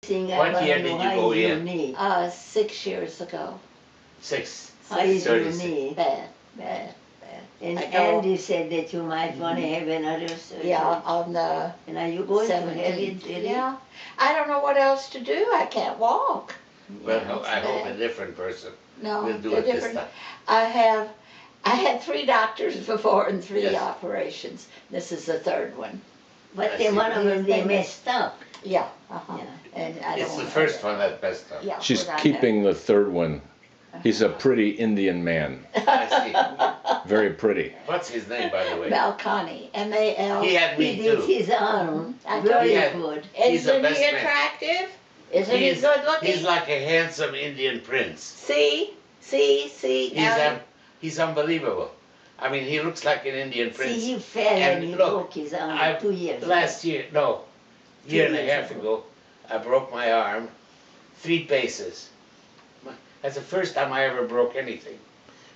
What year did you go in? 6 years ago. How is your knee? Bad, bad. And Andy said that you might want to have another surgery. Yeah, on the And are you going 17th. to have it really? Yeah. I don't know what else to do. I can't walk. Well, I hope a different person No, will do they're it this different. time. I had 3 doctors before and 3 Yes. operations. This is the 3rd one. But I then see. one of them, they messed up. Yeah. Yeah. And I It's don't the wanna first have one that messed up. it. Yeah. She's we're not keeping the 3rd one. He's a pretty Indian man. I see. Very pretty. What's his name, by the way? Malconey, M-A-L. He had He me did too. his arm. I told Very you. good. He's the Isn't best he man. attractive? Isn't he He's- good looking? He's like a handsome Indian prince. See? He's unbelievable. I mean, he looks like an Indian See, prince. he fell And and he look, broke his arm I- 2 years ago. Last year, no, year and a years half ago, I broke my arm 3 paces. That's the first time I ever broke anything.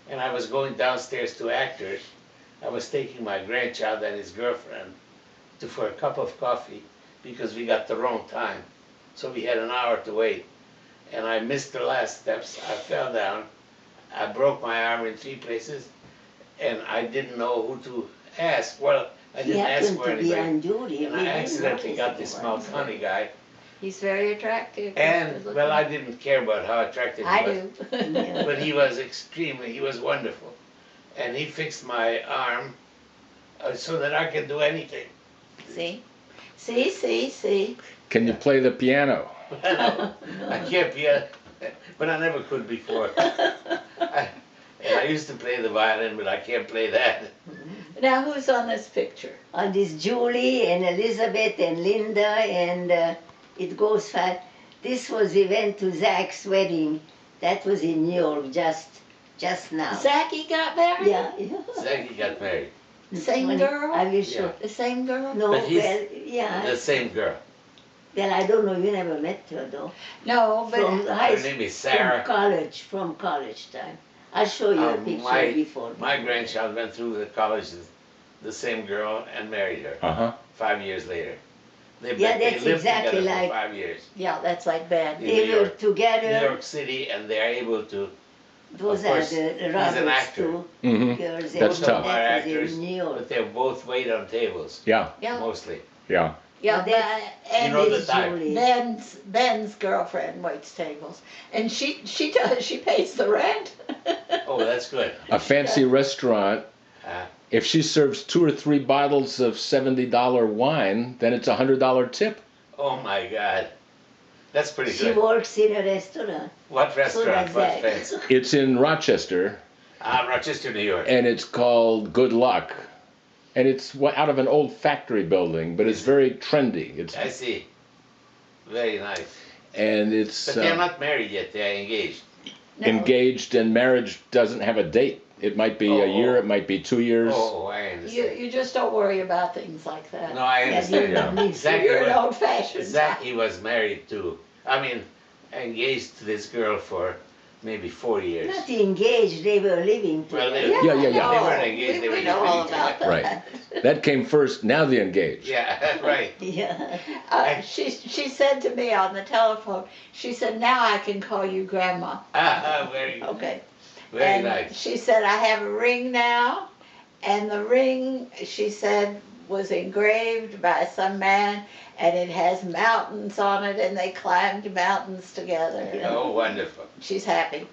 And I was going downstairs to Actors. I was taking my grandchild and his girlfriend for a cup of coffee because we got the wrong time. So we had an hour to wait. And I missed the last steps. I fell down. I broke my arm in 3 places. And I didn't know who to ask. Well, I He didn't ask happened for to be anybody. on duty. And We I didn't accidentally notice got this anyone. Malconey guy. He's very attractive. He's And, good well, I looking. didn't care about how attractive he I was. do. Yeah. But he was he was wonderful. And he fixed my arm so that I could do anything. See? Can you play the piano? I can't be but I never could before. I used to play the violin, but I can't play that. Now who's on this picture? On this Julie and Elizabeth and Linda and it goes fast. This was, we went to Zach's wedding. That was in New York just now. Zachy got married? Yeah. Zach got married. Same girl? I will show. Yeah. The same girl? No, But he's well, yeah. The same girl. Well, I don't know. You never met her though. No, but From high Her school, name is Sarah. from college time. I'll show you a picture before. My grandchild went through the college, the same girl, and married her Uh-huh. 5 years later. They that's lived exactly together like- for 5 years. yeah, that's like bad. In They New were York. together. New York City, and they are able to. Those Of are course, the an Roberts actor. two Hmm. girls. That's and tough. Are That was actors, in New York. but they both wait on tables, Yeah, Yeah, mostly. yeah. yeah, But that's- but, and You know the This type. Julie. Ben's girlfriend waits tables, and she does, she pays the rent. Oh, that's good. A fancy restaurant, Uh, if she serves 2 or 3 bottles of $70 wine, then it's a $100 tip. oh my God, that's pretty She good. works in a restaurant. What restaurant? does What that. fancy? It's in Rochester, Rochester, New York. and it's called Good Luck. And it's out of an old factory building, but it's very trendy. It's I see. Very nice. and it's But they're not married yet. They're engaged. No. engaged, and marriage doesn't have a date. It might be a year, it might be 2 years. Oh, I understand. You just don't worry about things like that. No, I Yeah, understand. you don't need to. Zachy You're an was, old-fashioned guy. Zachy was married too. I mean, engaged to this girl for maybe 4 years. Not engaged, they were living Well, together. they- Yeah, yeah, yeah. They weren't engaged, they were we just know all living about together. that. Right. That came first, now the engaged. Yeah, right. Yeah. She said to me on the telephone, she said, now I can call you grandma. Very, Okay. very And nice. she said, I have a ring now, and the ring, she said, was engraved by some man, and it has mountains on it, and they climbed mountains together. Oh, wonderful. She's happy.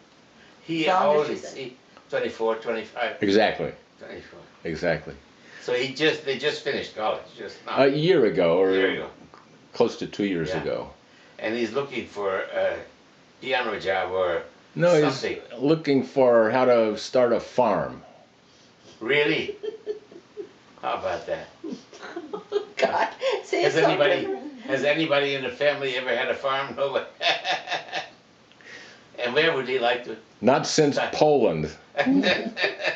He, As long how as old she's is he? 24, 25? Exactly, 24. exactly. So they just finished college, just now. A year ago, or There you go. close to 2 years Yeah. ago. And he's looking for a piano job or No, something. he's looking for how to start a farm. Really? How about that? God, see, Has it's so anybody different. has anybody in the family ever had a farm? Nobody. And where would he like to? Not since Poland,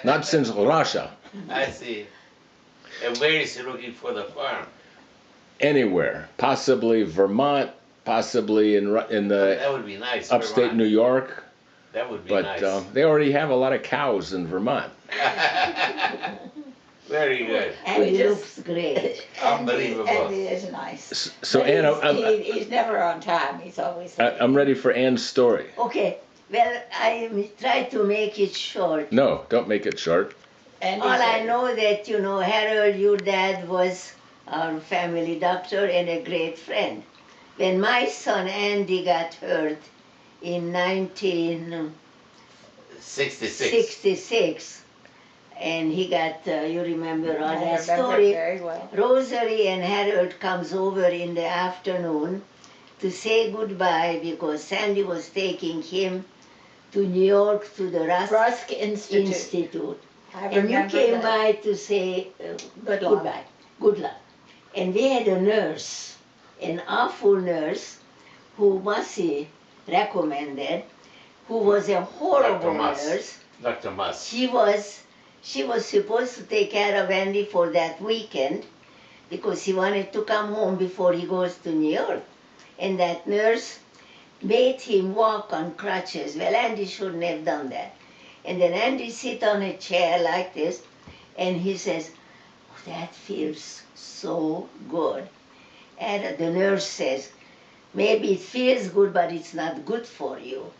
not since Russia, I see. And where is he looking for the farm? anywhere. Possibly Vermont, possibly in the That would be nice. upstate Vermont. New York, That would be but nice. they already have a lot of cows in Vermont. Very good. And We he just- looks great. Unbelievable. Andy is nice. So But Ann, he's never on time. He's always late. I'm ready for Ann's story. Okay, well, I try to make it short. No, don't make it short. Andy's All I a- know that, you know, Harold, your dad, was our family doctor and a great friend. When my son Andy got hurt in 66. 1966, and he got, you remember all I that remember story, very well. Rosie and Harold comes over in the afternoon to say goodbye because Sandy was taking him to New York to the Rusk Institute. Institute. I And you remember came that. by to say Good luck. goodbye, good luck. And we had a nurse, an awful nurse, who Massey recommended, who was a horrible Dr. Muss. nurse. Dr. Muss. She was supposed to take care of Andy for that weekend because he wanted to come home before he goes to New York. And that nurse made him walk on crutches. Well, Andy shouldn't have done that. And then Andy sit on a chair like this, and he says, "Oh, that feels so good." And the nurse says, "Maybe it feels good, but it's not good for you."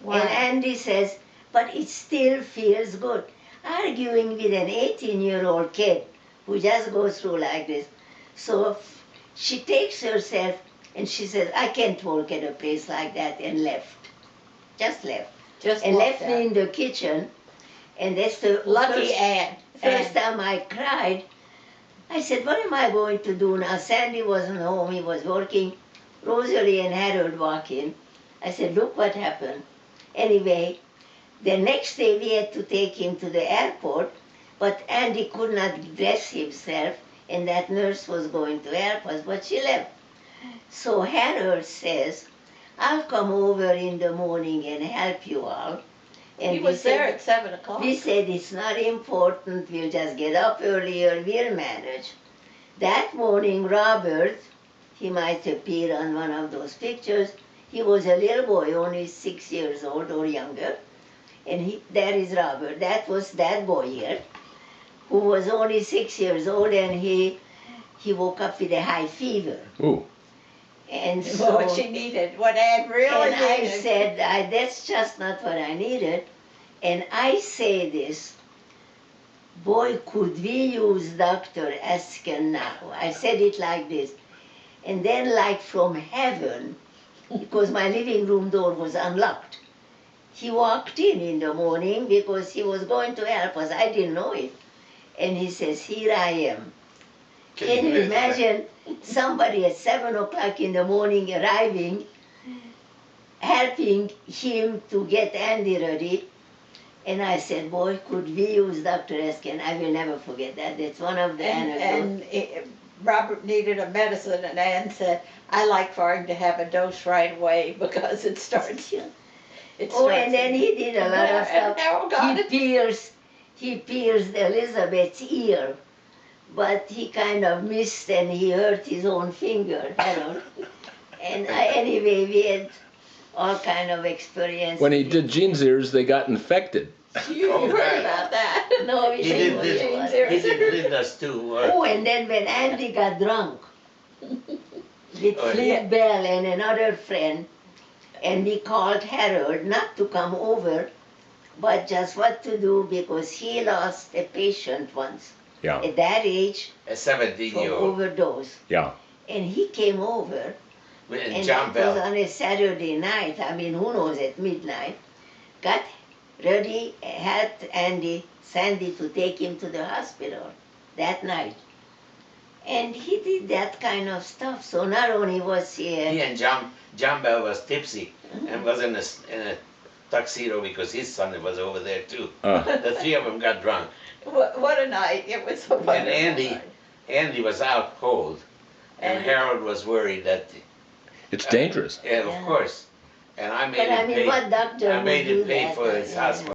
Why? And Andy says, "But it still feels good." Arguing with an 18-year-old kid who just goes through like this. So she takes herself and she says, "I can't work at a place like that," and left. Just left. Just And walked left me out. in the kitchen. And that's the Lucky first, Ann. first time I cried. I said, "What am I going to do now?" Sandy wasn't home. He was working. Rosie and Harold walk in. I said, "Look what happened." Anyway, the next day we had to take him to the airport, but Andy could not dress himself, and that nurse was going to help us, but she left. So Harold says, "I'll come over in the morning and help you all." And He we was there said- at 7 o'clock. We said, "It's not important, we'll just get up earlier, we'll manage." That morning, Robert, he might appear on one of those pictures, he was a little boy, only 6 years old or younger. And there is Robert, that was that boy here, who was only 6 years old, and he woke up with a high fever. Ooh. And so, What she needed, what Ann really and I needed. said, "That's just not what I needed." And I say this, "Boy, could we use Dr. Esken now?" I said it like this. And then like from heaven, because my living room door was unlocked, he walked in the morning because he was going to help us. I didn't know it. And he says, "Here I am." Can you imagine somebody at 7 o'clock in the morning arriving, helping him to get Andy ready? And I said, "Boy, could we use Dr. Esken?" I will never forget that. That's one of the anecdotes. Robert needed a medicine, and Ann said, "I like for him to have a dose right away because it starts." Oh, and then he did a lot of And Harold got stuff. He pierced Elizabeth's ear, but he kind of missed and he hurt his own finger, Harold. And anyway, we had all kind of experience. When he did Jean's ears, they got infected. You Oh, heard right. about that. No, we He didn't did know this. what. He did Linda's too. Oh, and then when Andy got drunk with Oh, Flip yeah. Bell and another friend, and we called Harold not to come over, but just what to do because he lost a patient once Yeah. at that age A from 17-year-old. overdose. Yeah. And he came over, And and John that was Bell. on a Saturday night, I mean, who knows, at midnight, got ready, helped Sandy to take him to the hospital that night. And he did that kind of stuff. So not only was he He and John Bell was tipsy and was in a tuxedo because his son was over there too. The three of them got drunk. What a night. It was a wonderful And night. Andy was out cold. And And- Harold was worried that, It's dangerous. yeah, of Yeah. course. And I made But I him mean, pay. what doctor I would made do him pay that? for his Yeah. hospital.